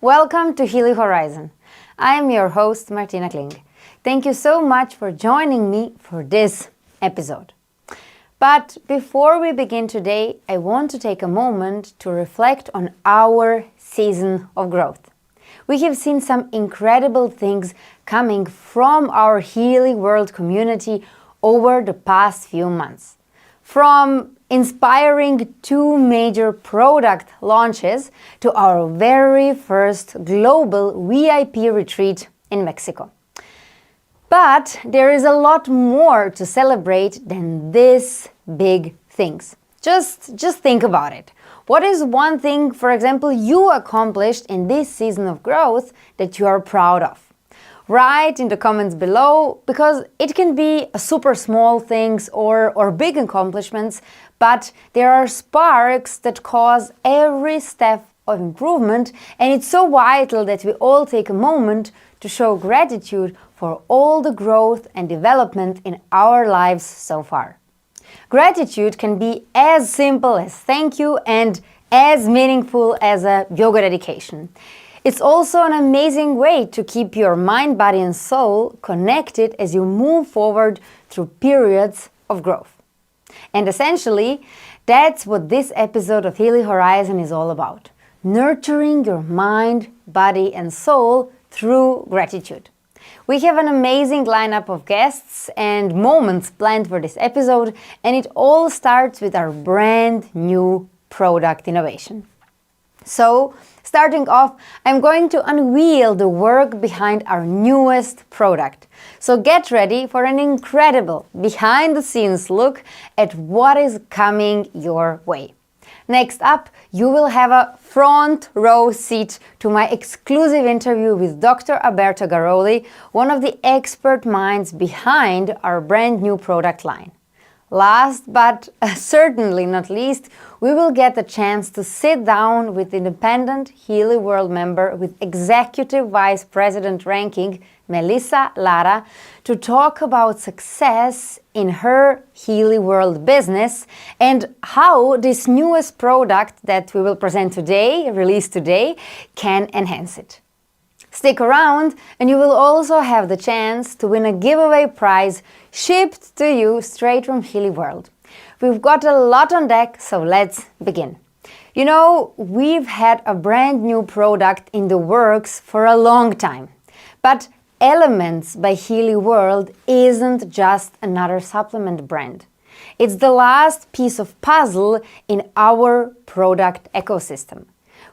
Welcome to Healy Horizon. I am your host, Martina Kling. Thank you so much for joining me for this episode. But before we begin today, I want to take a moment to reflect on our season of growth. We have seen some incredible things coming from our Healy World community over the past few months. From inspiring 2 major product launches to our very first global VIP retreat in Mexico. But there is a lot more to celebrate than these big things. Just think about it. What is one thing, for example, you accomplished in this season of growth that you are proud of? Write in the comments below, because it can be a super small things or big accomplishments, but there are sparks that cause every step of improvement, and it's so vital that we all take a moment to show gratitude for all the growth and development in our lives so far. Gratitude can be as simple as thank you and as meaningful as a yoga dedication. It's also an amazing way to keep your mind, body and soul connected as you move forward through periods of growth. And essentially, that's what this episode of Healy Horizon is all about. Nurturing your mind, body and soul through gratitude. We have an amazing lineup of guests and moments planned for this episode, and it all starts with our brand new product innovation. So, starting off, I'm going to unveil the work behind our newest product. So get ready for an incredible behind-the-scenes look at what is coming your way. Next up, you will have a front row seat to my exclusive interview with Dr. Alberto Garoli, one of the expert minds behind our brand new product line. Last but certainly not least, we will get the chance to sit down with independent Healy World member with Executive Vice President ranking, Melissa Lara, to talk about success in her Healy World business and how this newest product that we will present today, released today, can enhance it. Stick around and you will also have the chance to win a giveaway prize shipped to you straight from Healy World. We've got a lot on deck, so let's begin. You know, we've had a brand new product in the works for a long time, but Elements by Healy World isn't just another supplement brand. It's the last piece of puzzle in our product ecosystem.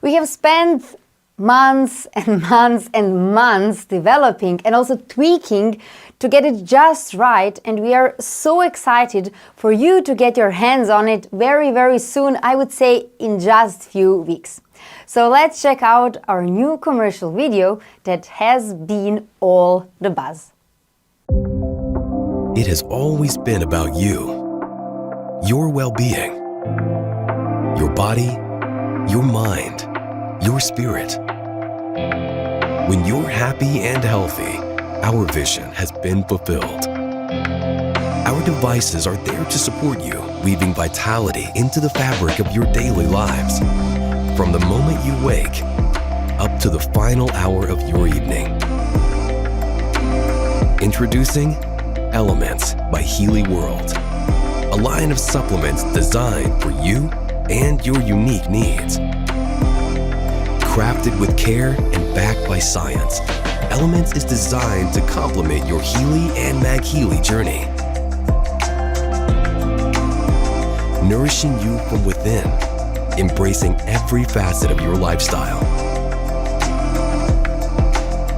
We have spent months and months and months developing and also tweaking to get it just right, and we are so excited for you to get your hands on it very, very soon, I would say in just few weeks. So let's check out our new commercial video that has been all the buzz. It has always been about you, your well-being, your body, your mind, your spirit. When you're happy and healthy, our vision has been fulfilled. Our devices are there to support you, weaving vitality into the fabric of your daily lives. From the moment you wake, up to the final hour of your evening. Introducing Elements by Healy World, a line of supplements designed for you and your unique needs. Crafted with care and backed by science, Elements is designed to complement your Healy and Mag Healy journey. Nourishing you from within, embracing every facet of your lifestyle.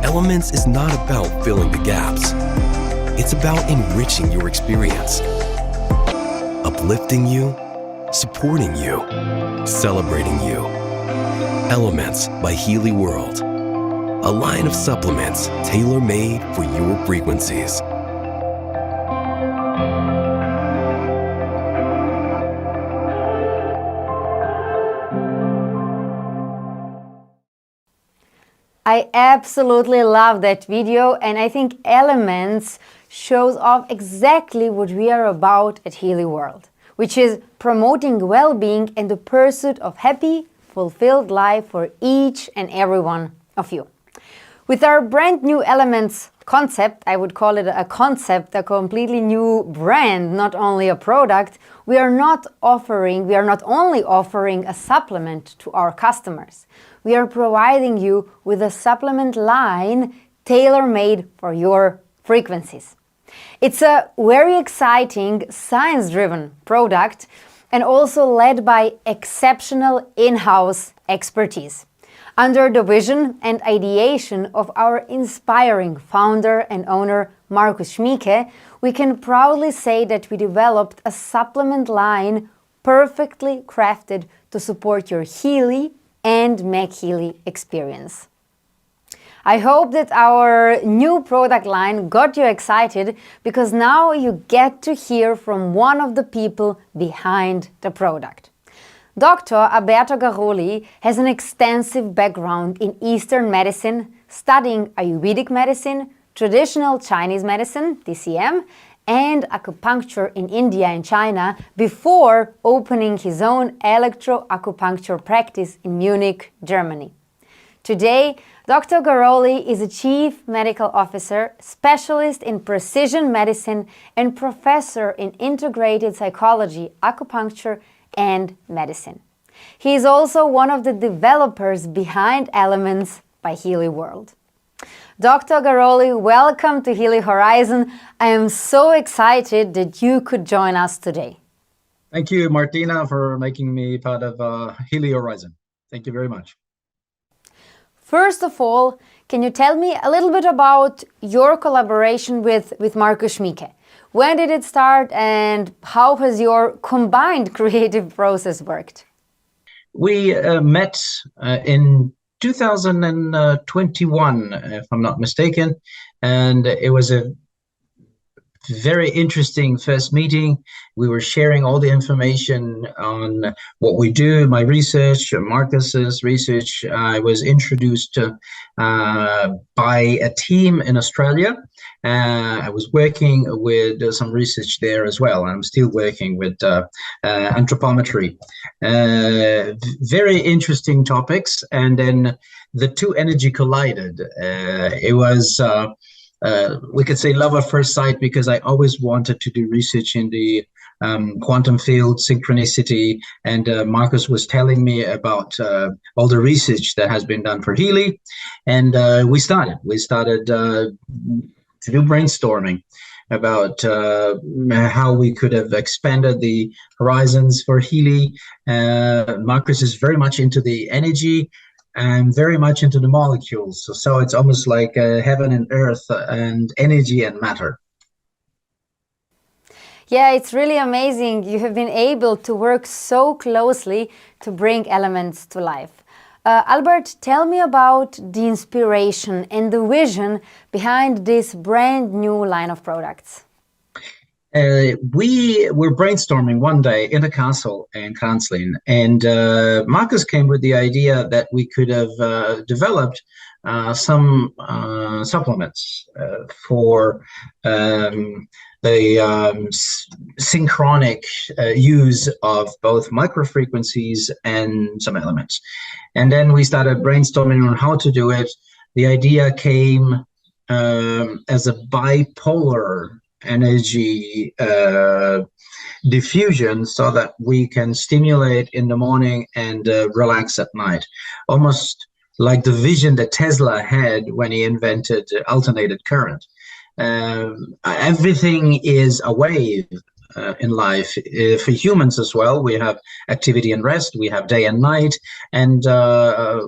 Elements is not about filling the gaps. It's about enriching your experience, uplifting you, supporting you, celebrating you. Elements by Healy World, a line of supplements tailor-made for your frequencies. I absolutely love that video, and I think Elements shows off exactly what we are about at Healy World, which is promoting well-being and the pursuit of happy, fulfilled life for each and every one of you. With our brand new Elements concept, I would call it a concept, a completely new brand, not only a product, we are not only offering a supplement to our customers, we are providing you with a supplement line tailor-made for your frequencies. It's a very exciting, science-driven product and also led by exceptional in-house expertise. Under the vision and ideation of our inspiring founder and owner Markus Schmieke, we can proudly say that we developed a supplement line perfectly crafted to support your Healy and myhealy experience. I hope that our new product line got you excited, because now you get to hear from one of the people behind the product. Dr. Alberto Garoli has an extensive background in Eastern medicine, studying Ayurvedic medicine, traditional Chinese medicine, TCM, and acupuncture in India and China before opening his own electroacupuncture practice in Munich, Germany. Today, Dr. Garoli is a Chief Medical Officer, specialist in precision medicine, and professor in integrated psychology, acupuncture, and medicine. He is also one of the developers behind Elements by Healy World. Dr. Garoli, welcome to Healy Horizon. I am so excited that you could join us today. Thank you, Martina, for making me part of Healy Horizon. Thank you very much. First of all, can you tell me a little bit about your collaboration with Markus Schmieke? When did it start and how has your combined creative process worked? We met in 2021, if I'm not mistaken, and it was a very interesting first meeting. We were sharing all the information on what we do, my research, Marcus's research. I was introduced by a team in Australia. I was working with some research there as well. I'm still working with anthropometry. Very interesting topics. And then the two energy collided. It was we could say love at first sight, because I always wanted to do research in the quantum field, synchronicity, and Markus was telling me about all the research that has been done for Healy, and we started to do brainstorming about how we could have expanded the horizons for Healy. Markus is very much into the energy and very much into the molecules. So it's almost like heaven and earth and energy and matter. Yeah, it's really amazing. You have been able to work so closely to bring Elements to life. Albert, tell me about the inspiration and the vision behind this brand new line of products. We were brainstorming one day in a castle in Kanslin, and Markus came with the idea that we could have developed some supplements for the synchronic use of both microfrequencies and some elements. And then we started brainstorming on how to do it. The idea came as a bipolar energy diffusion, so that we can stimulate in the morning and relax at night, almost like the vision that Tesla had when he invented alternated current. Everything is a wave in life. For humans as well, we have activity and rest, we have day and night, and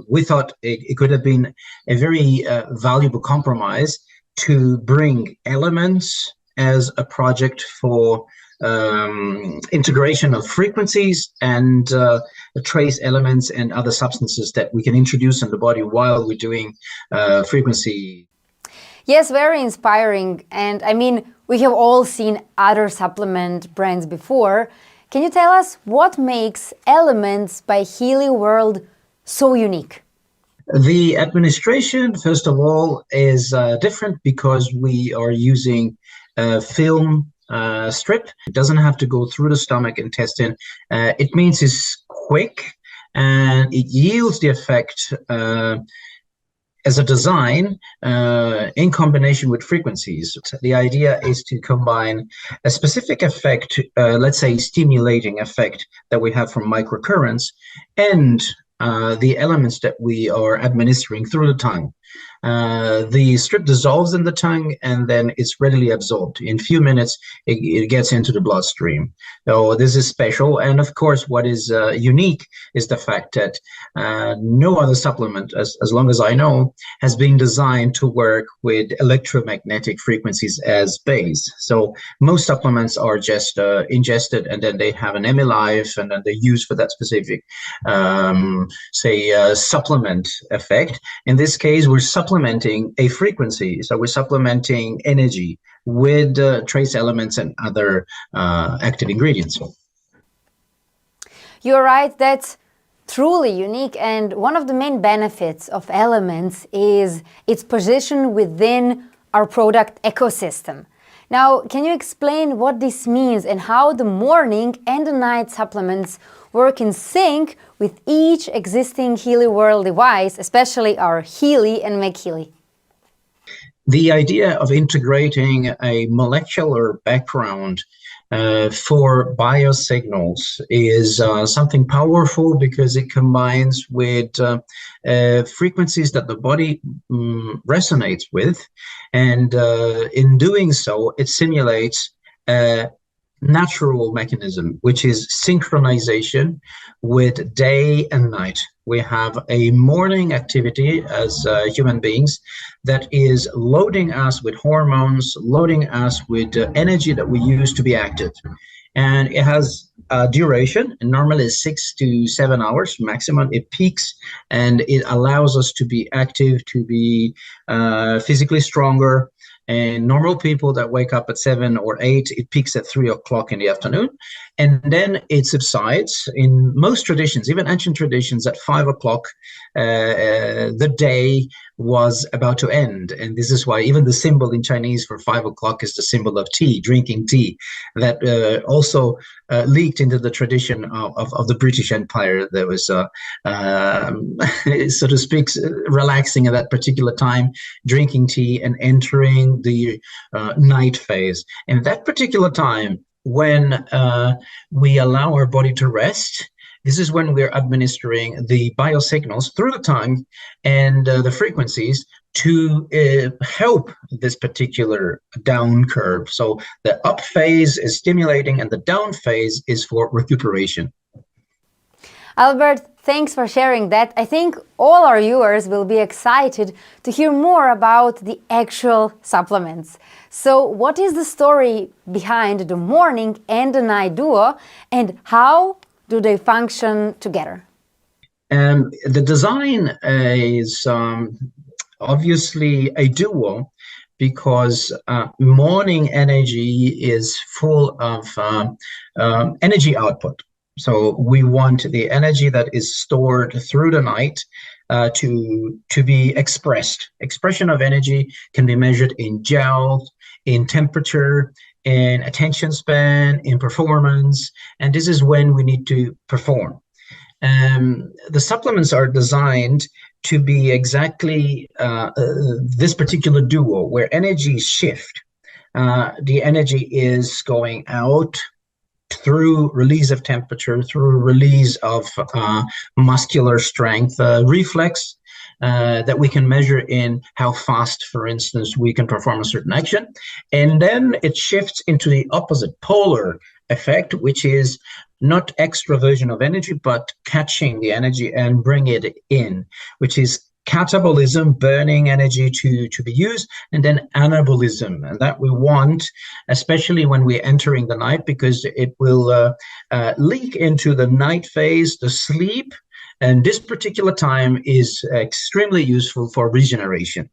we thought it could have been a very valuable compromise to bring Elements as a project for integration of frequencies and trace elements and other substances that we can introduce in the body while we're doing frequency. Yes, very inspiring. And I mean, we have all seen other supplement brands before. Can you tell us what makes Elements by Healy World so unique? The administration, first of all, is different because we are using film strip. It doesn't have to go through the stomach intestine. It means it's quick and it yields the effect as a design in combination with frequencies. The idea is to combine a specific effect, let's say stimulating effect that we have from microcurrents, and the elements that we are administering through the tongue. The strip dissolves in the tongue, and then it's readily absorbed. In a few minutes, it gets into the bloodstream. So this is special. And of course, what is unique is the fact that no other supplement, as long as I know, has been designed to work with electromagnetic frequencies as base. So most supplements are just ingested, and then they have an life, and then they're used for that specific, supplement effect. In this case, we're supplementing a frequency. So we're supplementing energy with trace elements and other active ingredients. You're right, that's truly unique, and one of the main benefits of elements is its position within our product ecosystem. Now, can you explain what this means and how the morning and the night supplements work in sync with each existing Healy World device, especially our Healy and myhealy? The idea of integrating a molecular background for biosignals is something powerful, because it combines with frequencies that the body resonates with, and in doing so, it simulates a natural mechanism, which is synchronization with day and night. We have a morning activity as human beings that is loading us with hormones, loading us with energy that we use to be active. And it has a duration, and normally it's 6 to 7 hours maximum. It peaks, and it allows us to be active, to be physically stronger. And normal people that wake up at 7 or 8, it peaks at 3 o'clock in the afternoon. And then it subsides. In most traditions, even ancient traditions, at 5 o'clock, the day was about to end. And this is why even the symbol in Chinese for 5 o'clock is the symbol of tea, drinking tea. That also leaked into the tradition of the British Empire. There was, so to speak, relaxing at that particular time, drinking tea and entering the night phase. And that particular time, when we allow our body to rest, this is when we're administering the biosignals through the tongue and the frequencies to help this particular down curve. So the up phase is stimulating, and the down phase is for recuperation. Albert, thanks for sharing that. I think all our viewers will be excited to hear more about the actual supplements. So what is the story behind the morning and the night duo, and how do they function together? The design is obviously a duo, because morning energy is full of energy output. So we want the energy that is stored through the night to be expressed. Expression of energy can be measured in joule, in temperature, in attention span, in performance, and this is when we need to perform. The supplements are designed to be exactly this particular duo, where energies shift. The energy is going out through release of temperature, through release of muscular strength, reflex that we can measure in how fast, for instance, we can perform a certain action. And then it shifts into the opposite polar effect, which is not extraversion of energy, but catching the energy and bring it in, which is catabolism, burning energy to be used, and then anabolism. And that we want, especially when we're entering the night, because it will leak into the night phase, the sleep. And this particular time is extremely useful for regeneration.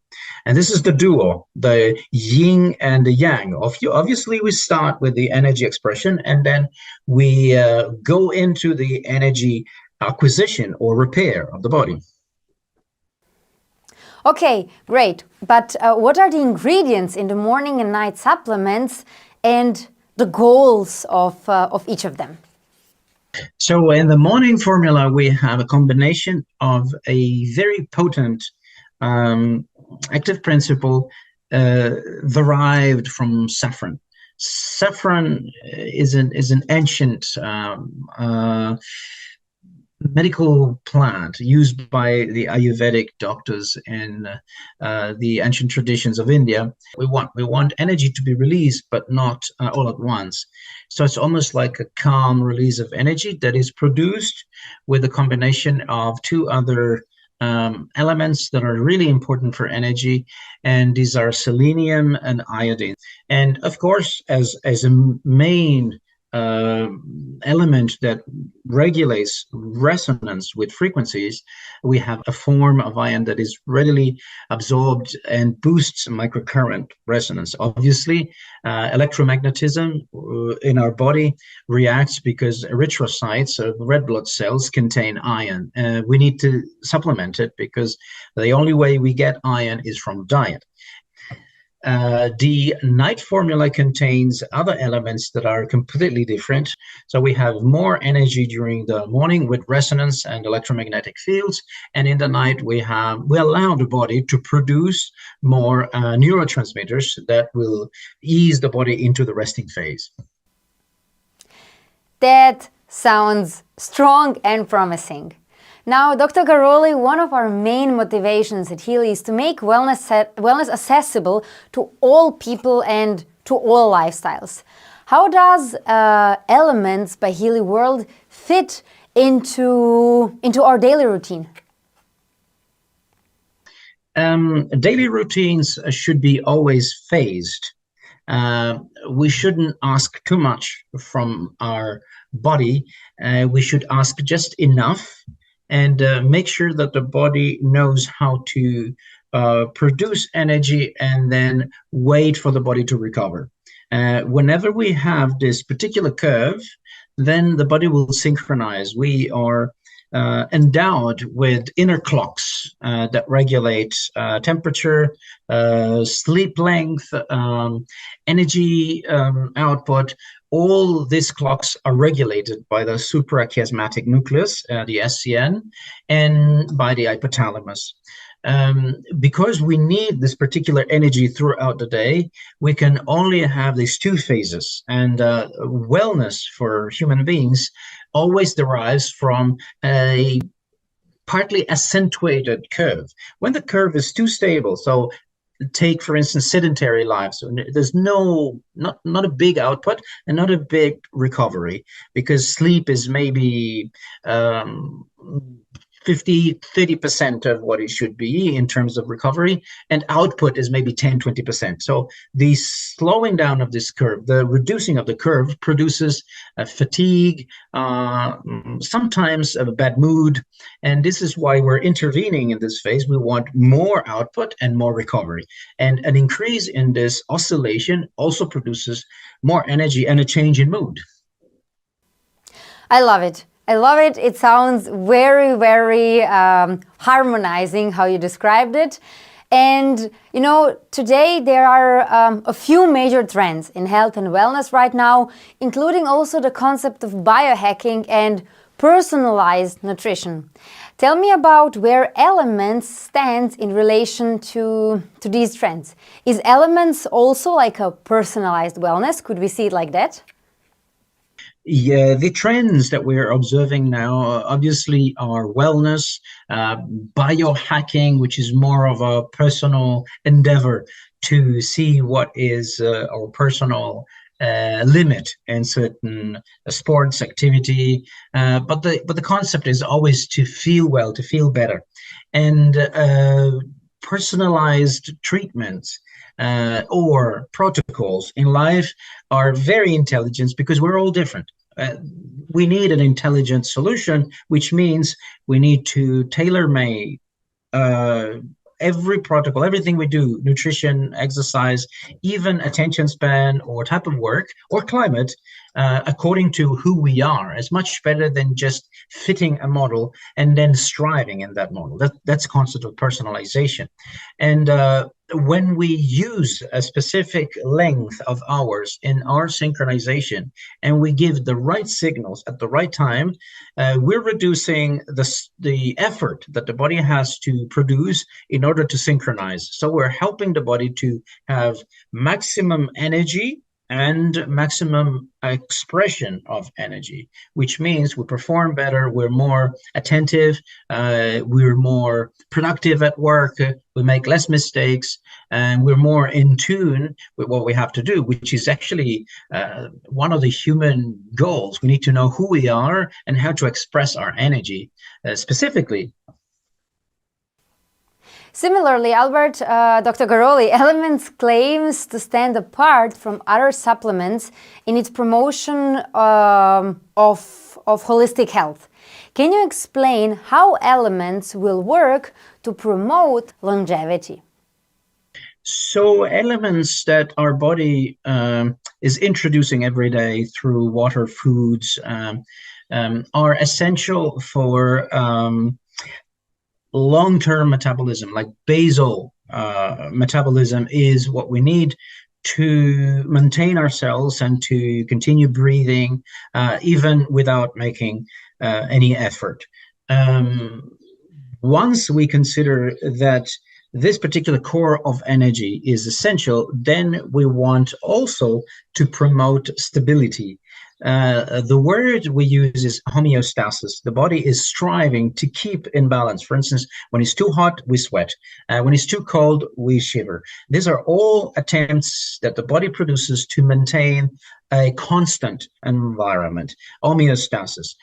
And this is the duo, the yin and the yang. Obviously, we start with the energy expression, and then we go into the energy acquisition or repair of the body. Okay, great. But what are the ingredients in the morning and night supplements, and the goals of each of them? So in the morning formula, we have a combination of a very potent active principle derived from saffron. Saffron is an ancient medical plant used by the Ayurvedic doctors in the ancient traditions of India. We want energy to be released, but not all at once. So it's almost like a calm release of energy that is produced with a combination of two other elements that are really important for energy, and these are selenium and iodine. And of course, as a main element that regulates resonance with frequencies, we have a form of ion that is readily absorbed and boosts microcurrent resonance. Obviously, electromagnetism in our body reacts because erythrocytes, red blood cells, contain iron. We need to supplement it because the only way we get iron is from diet. The night formula contains other elements that are completely different. So we have more energy during the morning with resonance and electromagnetic fields, and in the night we allow the body to produce more neurotransmitters that will ease the body into the resting phase. That sounds strong and promising. Now, Dr. Garoli, one of our main motivations at Healy is to make wellness accessible to all people and to all lifestyles. How does Elements by Healy World fit into our daily routine? Daily routines should be always phased. We shouldn't ask too much from our body. We should ask just enough, and make sure that the body knows how to produce energy and then wait for the body to recover. Whenever we have this particular curve, then the body will synchronize. We are endowed with inner clocks that regulate temperature, sleep length, energy output. All these clocks are regulated by the suprachiasmatic nucleus, the SCN, and by the hypothalamus. Because we need this particular energy throughout the day, we can only have these two phases. And wellness for human beings always derives from a partly accentuated curve. When the curve is too stable, so take, for instance, sedentary lives. So there's not a big output and not a big recovery, because sleep is maybe 30% of what it should be in terms of recovery, and output is maybe 10-20%. So the slowing down of this curve, the reducing of the curve, produces fatigue, sometimes a bad mood, and this is why we're intervening in this phase. We want more output and more recovery, and an increase in this oscillation also produces more energy and a change in mood. I love it. I love it. It sounds very, very harmonizing how you described it. And, you know, today there are a few major trends in health and wellness right now, including also the concept of biohacking and personalized nutrition. Tell me about where Elements stands in relation to these trends. Is Elements also like a personalized wellness? Could we see it like that? Yeah, the trends that we're observing now obviously are wellness, biohacking, which is more of a personal endeavor to see what is our personal limit in certain sports activity. But the concept is always to feel well, to feel better. And personalized treatments or protocols in life are very intelligent, because we're all different. We need an intelligent solution, which means we need to tailor-make every protocol, everything we do, nutrition, exercise, even attention span or type of work or climate, according to who we are. It's much better than just fitting a model and then striving in that model. That's a concept of personalization. And when we use a specific length of hours in our synchronization and we give the right signals at the right time, we're reducing the effort that the body has to produce in order to synchronize. So we're helping the body to have maximum energy and maximum expression of energy, which means we perform better, we're more attentive, we're more productive at work, we make less mistakes, and we're more in tune with what we have to do, which is actually one of the human goals. We need to know who we are and how to express our energy specifically. Similarly, Dr. Garoli, Elements claims to stand apart from other supplements in its promotion of holistic health. Can you explain how Elements will work to promote longevity? So elements that our body is introducing every day through water, foods, are essential for long-term metabolism, like basal metabolism is what we need to maintain our cells and to continue breathing even without making any effort. Once we consider that this particular core of energy is essential, then we want also to promote stability. The word we use is homeostasis. The body is striving to keep in balance. For instance, when it's too hot, we sweat. When it's too cold, we shiver. These are all attempts that the body produces to maintain a constant environment, homeostasis.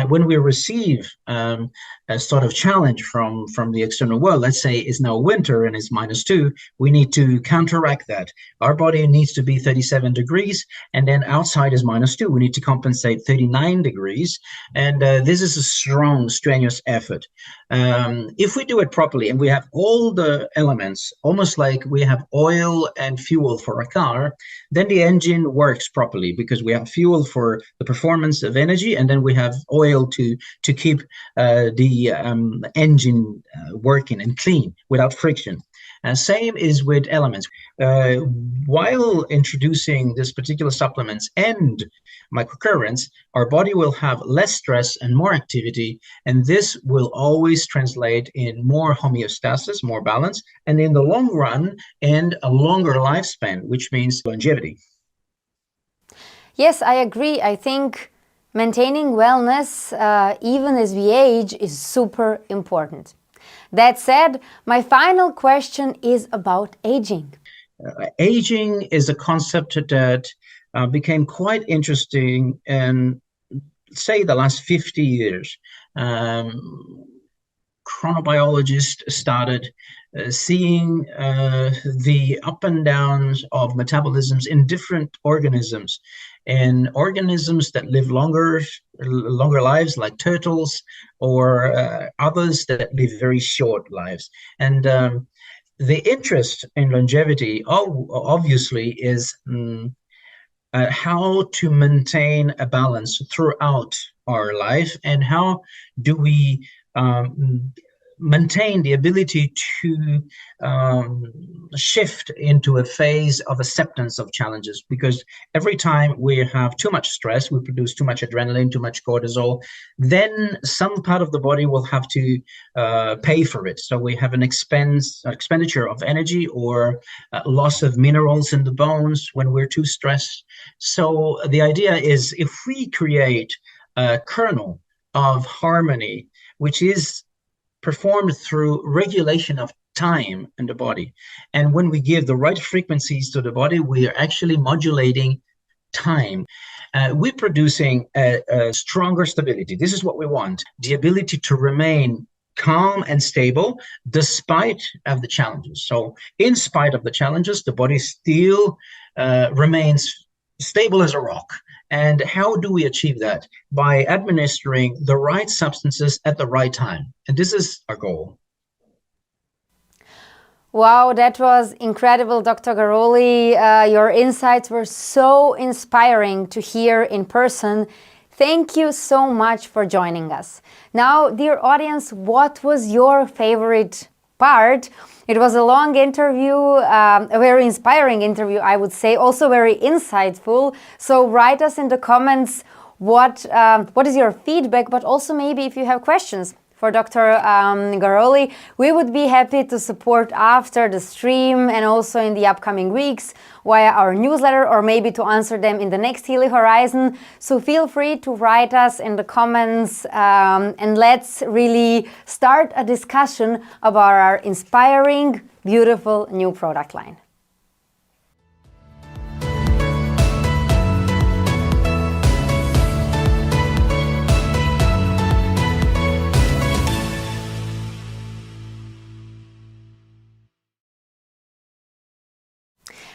When we receive a sort of challenge from the external world, let's say it's now winter and it's -2, we need to counteract that. Our body needs to be 37 degrees, and then outside is -2. We need to compensate 39 degrees, and this is a strong, strenuous effort. If we do it properly and we have all the elements, almost like we have oil and fuel for a car, then the engine works properly because we have fuel for the performance of energy, and then we have oil to keep the engine working and clean without friction. And same is with elements. While introducing this particular supplements and microcurrents, our body will have less stress and more activity, and this will always translate in more homeostasis, more balance, and in the long run, and a longer lifespan, which means longevity. Yes, I agree. I think maintaining wellness, even as we age, is super important. That said, my final question is about aging. Aging is a concept that became quite interesting in, say, the last 50 years. Chronobiologists started seeing the up and downs of metabolisms in different organisms, and organisms that live longer lives, like turtles, or others that live very short lives. And the interest in longevity obviously is how to maintain a balance throughout our life, and how do we maintain the ability to shift into a phase of acceptance of challenges, because every time we have too much stress, we produce too much adrenaline, too much cortisol, then some part of the body will have to pay for it. So we have an expenditure of energy, or loss of minerals in the bones when we're too stressed. So the idea is, if we create a kernel of harmony, which is performed through regulation of time in the body, and when we give the right frequencies to the body, we are actually modulating time. We're producing a stronger stability. This is what we want: the ability to remain calm and stable despite of the challenges. So in spite of the challenges, the body still remains stable as a rock. And how do we achieve that? By administering the right substances at the right time. And this is our goal. Wow, that was incredible, Dr. Garoli. Your insights were so inspiring to hear in person. Thank you so much for joining us. Now, dear audience, what was your favorite part? It was a long interview, a very inspiring interview, I would say, also very insightful. So write us in the comments what is your feedback, but also maybe if you have questions for Dr. Garoli. We would be happy to support after the stream and also in the upcoming weeks via our newsletter, or maybe to answer them in the next Healy Horizon. So feel free to write us in the comments and let's really start a discussion about our inspiring, beautiful new product line.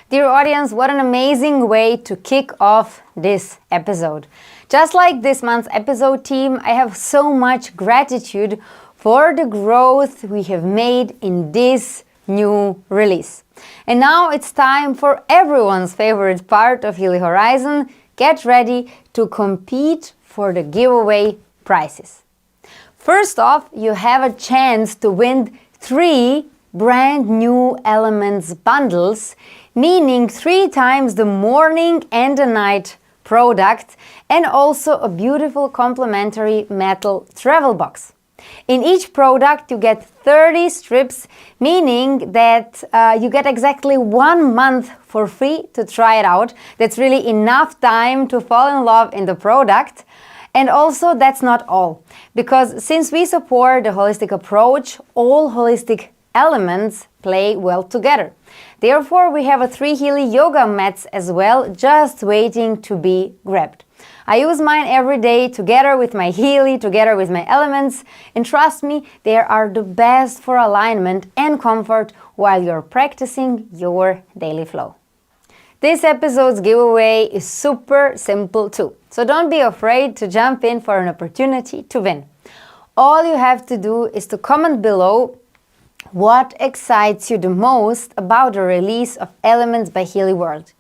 Dear audience, what an amazing way to kick off this episode. Just like this month's episode team, I have so much gratitude for the growth we have made in this new release. And now it's time for everyone's favorite part of Healy Horizon. Get ready to compete for the giveaway prizes. First off, you have a chance to win 3 brand new Elements bundles, meaning 3 times the morning and the night product, and also a beautiful complementary metal travel box. In each product you get 30 strips, meaning that you get exactly 1 month for free to try it out. That's really enough time to fall in love in the product. And also that's not all, because since we support the holistic approach, all holistic elements play well together. Therefore, we have 3 Healy yoga mats as well, just waiting to be grabbed. I use mine every day together with my Healy, together with my elements, and trust me, they are the best for alignment and comfort while you're practicing your daily flow. This episode's giveaway is super simple too, so don't be afraid to jump in for an opportunity to win. All you have to do is to comment below what excites you the most about the release of Elements by Healy World.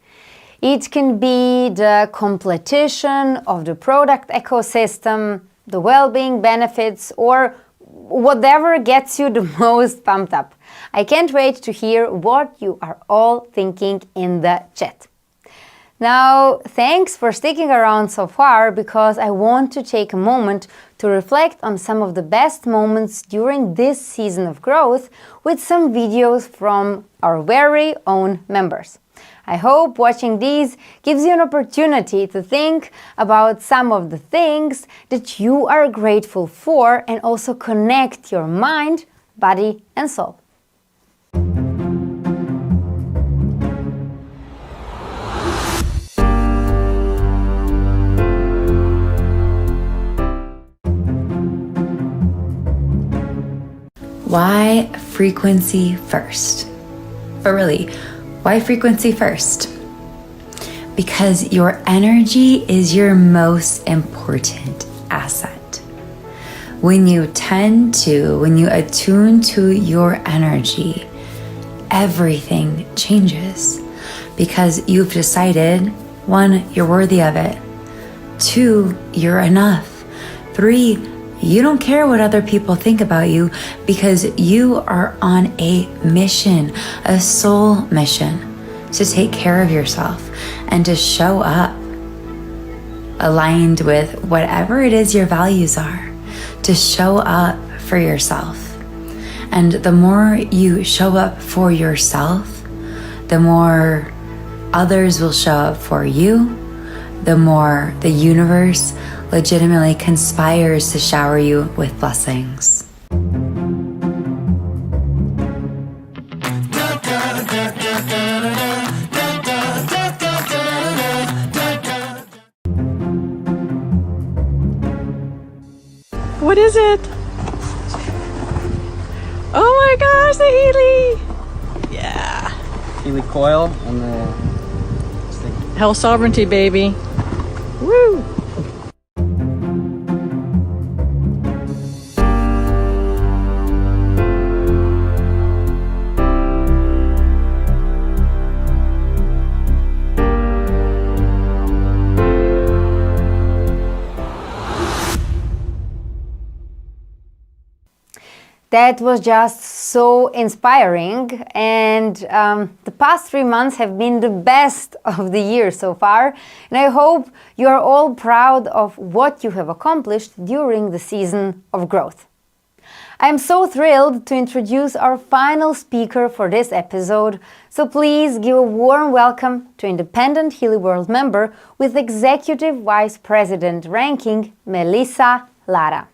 It can be the completion of the product ecosystem, the well-being benefits, or whatever gets you the most pumped up. I can't wait to hear what you are all thinking in the chat. Now, thanks for sticking around so far, because I want to take a moment to reflect on some of the best moments during this season of growth with some videos from our very own members. I hope watching these gives you an opportunity to think about some of the things that you are grateful for and also connect your mind, body, and soul. Why frequency first? But really, why frequency first? Because your energy is your most important asset. When you attune to your energy, everything changes, because you've decided, 1, you're worthy of it. 2, you're enough. 3, you don't care what other people think about you, because you are on a mission, a soul mission, to take care of yourself and to show up aligned with whatever it is your values are, to show up for yourself. And the more you show up for yourself, the more others will show up for you, the more the universe legitimately conspires to shower you with blessings. What is it? Oh my gosh, the Healy! Yeah. Healy coil and the stick. Health sovereignty, baby. Woo! That was just so inspiring, and the past 3 months have been the best of the year so far, and I hope you are all proud of what you have accomplished during the season of growth. I am so thrilled to introduce our final speaker for this episode, so please give a warm welcome to independent Healy World member with Executive Vice President ranking, Melissa Lara.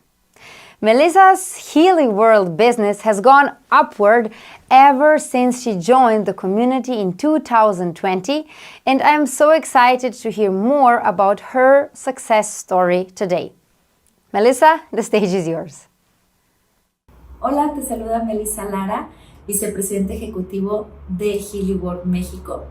Melissa's Healy World business has gone upward ever since she joined the community in 2020, and I'm so excited to hear more about her success story today. Melissa, the stage is yours. Hola, te saluda Melissa Lara, vicepresidente ejecutivo de Healy World México.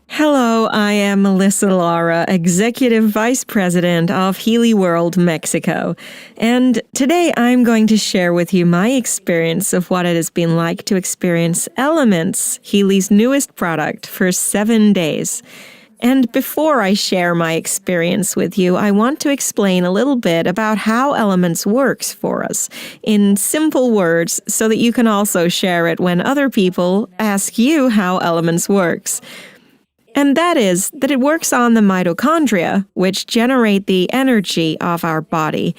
Hello, I am Melissa Lara, Executive Vice President of Healy World Mexico. And today I'm going to share with you my experience of what it has been like to experience Elements, Healy's newest product, for 7 days. And before I share my experience with you, I want to explain a little bit about how Elements works for us in simple words so that you can also share it when other people ask you how Elements works. And that is that it works on the mitochondria, which generate the energy of our body.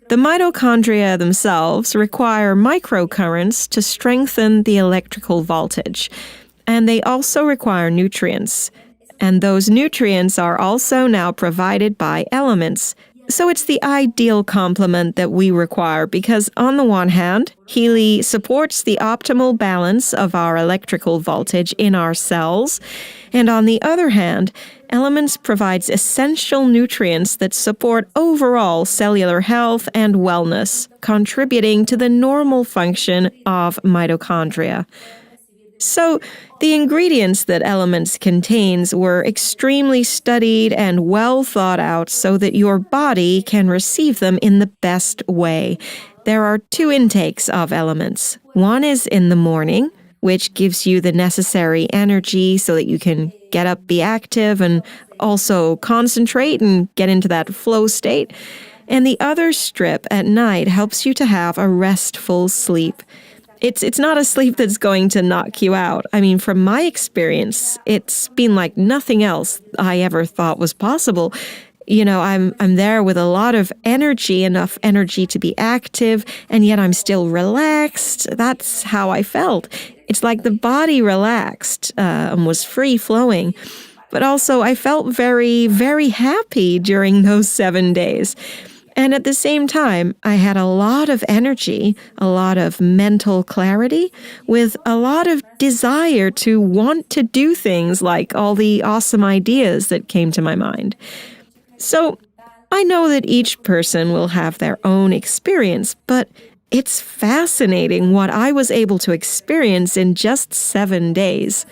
The mitochondria themselves require microcurrents to strengthen the electrical voltage, and they also require nutrients. And those nutrients are also now provided by Elements. So it's the ideal complement that we require because, on the one hand, Healy supports the optimal balance of our electrical voltage in our cells, and on the other hand, Elements provides essential nutrients that support overall cellular health and wellness, contributing to the normal function of mitochondria. So, the ingredients that Elements contains were extremely studied and well thought out so that your body can receive them in the best way. There are 2 intakes of Elements. One is in the morning, which gives you the necessary energy so that you can get up, be active, and also concentrate and get into that flow state. And the other strip at night helps you to have a restful sleep. It's not a sleep that's going to knock you out. I mean, from my experience, it's been like nothing else I ever thought was possible. You know, I'm there with a lot of energy, enough energy to be active, and yet I'm still relaxed. That's how I felt. It's like the body relaxed and was free-flowing. But also, I felt very, very happy during those 7 days. And at the same time, I had a lot of energy, a lot of mental clarity, with a lot of desire to want to do things like all the awesome ideas that came to my mind. So I know that each person will have their own experience, but it's fascinating what I was able to experience in just 7 days.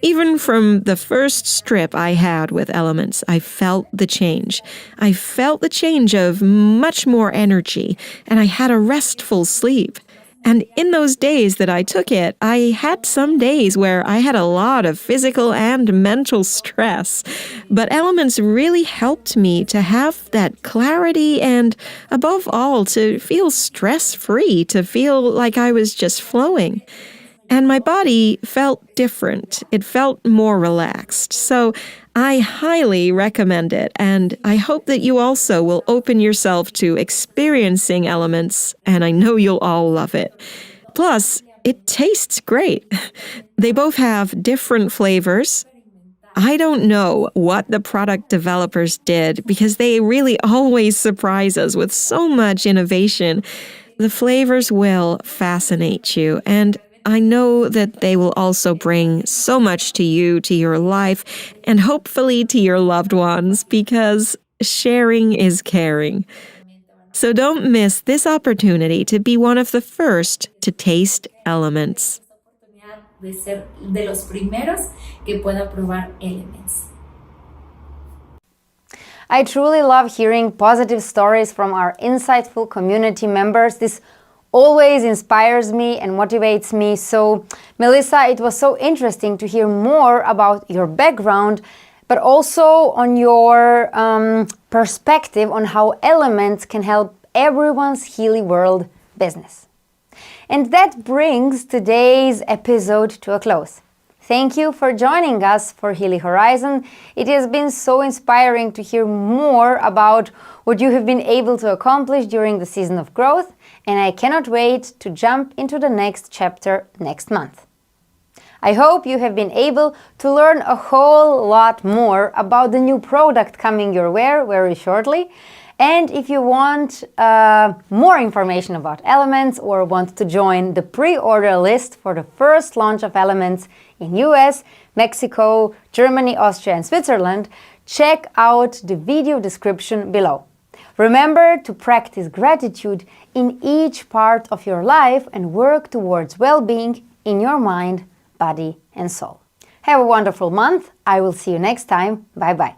Even from the first strip I had with Elements, I felt the change. I felt the change of much more energy, and I had a restful sleep. And in those days that I took it, I had some days where I had a lot of physical and mental stress. But Elements really helped me to have that clarity and, above all, to feel stress-free, to feel like I was just flowing. And my body felt different. It felt more relaxed. So I highly recommend it, and I hope that you also will open yourself to experiencing Elements, and I know you'll all love it. Plus, it tastes great. They both have different flavors. I don't know what the product developers did because they really always surprise us with so much innovation. The flavors will fascinate you, and I know that they will also bring so much to you, to your life, and hopefully to your loved ones, because sharing is caring. So don't miss this opportunity to be one of the first to taste Elements. De ser de los primeros que pueda probar Elements. I truly love hearing positive stories from our insightful community members. This always inspires me and motivates me. So, Melissa, it was so interesting to hear more about your background, but also on your perspective on how Elements can help everyone's Healy World business. And that brings today's episode to a close. Thank you for joining us for Healy Horizon. It has been so inspiring to hear more about what you have been able to accomplish during the season of growth, and I cannot wait to jump into the next chapter next month. I hope you have been able to learn a whole lot more about the new product coming your way very shortly. And if you want more information about Elements or want to join the pre-order list for the first launch of Elements in US, Mexico, Germany, Austria and Switzerland, check out the video description below. Remember to practice gratitude in each part of your life and work towards well-being in your mind, body and soul. Have a wonderful month. I will see you next time. Bye-bye.